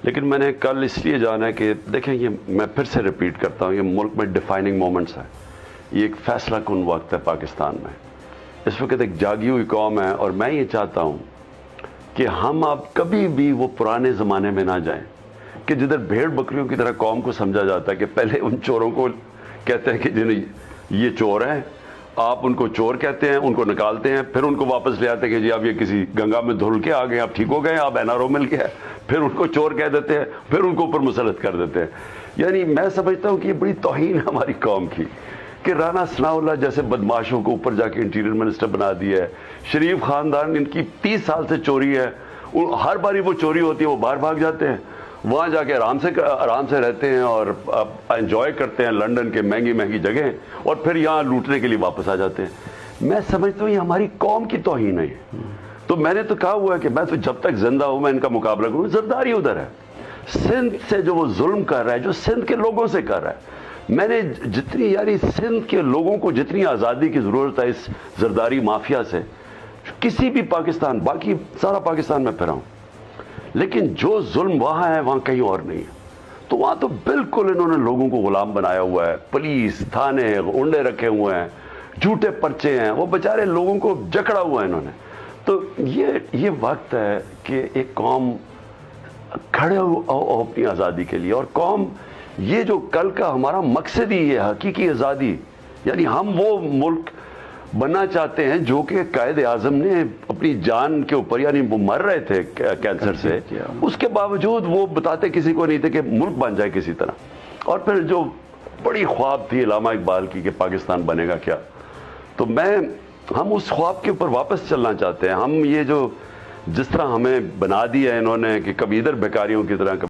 لیکن میں نے کل اس لیے جانا ہے کہ دیکھیں یہ میں پھر سے ریپیٹ کرتا ہوں، یہ ملک میں ڈیفائننگ مومنٹس ہیں، یہ ایک فیصلہ کن وقت ہے پاکستان میں، اس وقت ایک جاگی ہوئی قوم ہے، اور میں یہ چاہتا ہوں کہ ہم اب کبھی بھی وہ پرانے زمانے میں نہ جائیں کہ جدھر بھیڑ بکریوں کی طرح قوم کو سمجھا جاتا ہے کہ پہلے ان چوروں کو کہتے ہیں کہ جنہیں یہ چور ہیں، آپ ان کو چور کہتے ہیں، ان کو نکالتے ہیں، پھر ان کو واپس لے آتے ہیں کہ جی اب یہ کسی گنگا میں دھل کے آ گئے، آپ ٹھیک ہو گئے، آپ این آر او مل گیا، پھر ان کو چور کہہ دیتے ہیں، پھر ان کو اوپر مسلط کر دیتے ہیں۔ یعنی میں سمجھتا ہوں کہ یہ بڑی توہین ہے ہماری قوم کی کہ رانا ثناء اللہ جیسے بدماشوں کو اوپر جا کے انٹیریئر منسٹر بنا دیا ہے، شریف خاندان ان کی 30 سال سے چوری ہے، ہر باری وہ چوری ہوتی ہے وہ باہر بھاگ جاتے ہیں، وہاں جا کے آرام سے رہتے ہیں اور انجوائے کرتے ہیں لنڈن کے مہنگی مہنگی جگہیں، اور پھر یہاں لوٹنے کے لیے واپس آ جاتے ہیں۔ میں سمجھتا ہوں یہ ہماری قوم کی توہین ہے۔ تو میں نے تو کہا ہوا ہے کہ میں تو جب تک زندہ ہوں میں ان کا مقابلہ کروں۔ زرداری ادھر ہے، سندھ سے جو وہ ظلم کر رہا ہے، جو سندھ کے لوگوں سے کر رہا ہے، میں نے جتنی یعنی سندھ کے لوگوں کو جتنی آزادی کی ضرورت ہے اس زرداری مافیا سے، کسی بھی پاکستان، باقی سارا پاکستان میں پھرا ہوں، لیکن جو ظلم وہاں ہے وہاں کہیں اور نہیں ہے۔ تو وہاں تو بالکل انہوں نے لوگوں کو غلام بنایا ہوا ہے، پولیس تھانے اونڈے رکھے ہوئے ہیں، جھوٹے پرچے ہیں، وہ بیچارے لوگوں کو جکڑا ہوا ہے انہوں نے۔ تو یہ وقت ہے کہ ایک قوم کھڑے ہو اپنی آزادی کے لیے، اور قوم یہ جو کل کا ہمارا مقصد ہی ہے حقیقی آزادی، یعنی ہم وہ ملک بننا چاہتے ہیں جو کہ قائد اعظم نے اپنی جان کے اوپر، یعنی وہ مر رہے تھے کینسر سے، اس کے باوجود وہ بتاتے کسی کو نہیں تھے کہ ملک بن جائے کسی طرح۔ اور پھر جو بڑی خواب تھی علامہ اقبال کی کہ پاکستان بنے گا کیا، تو ہم اس خواب کے اوپر واپس چلنا چاہتے ہیں۔ ہم یہ جو جس طرح ہمیں بنا دیا ہے انہوں نے کہ کبھی ادھر بیکاریوں کی طرح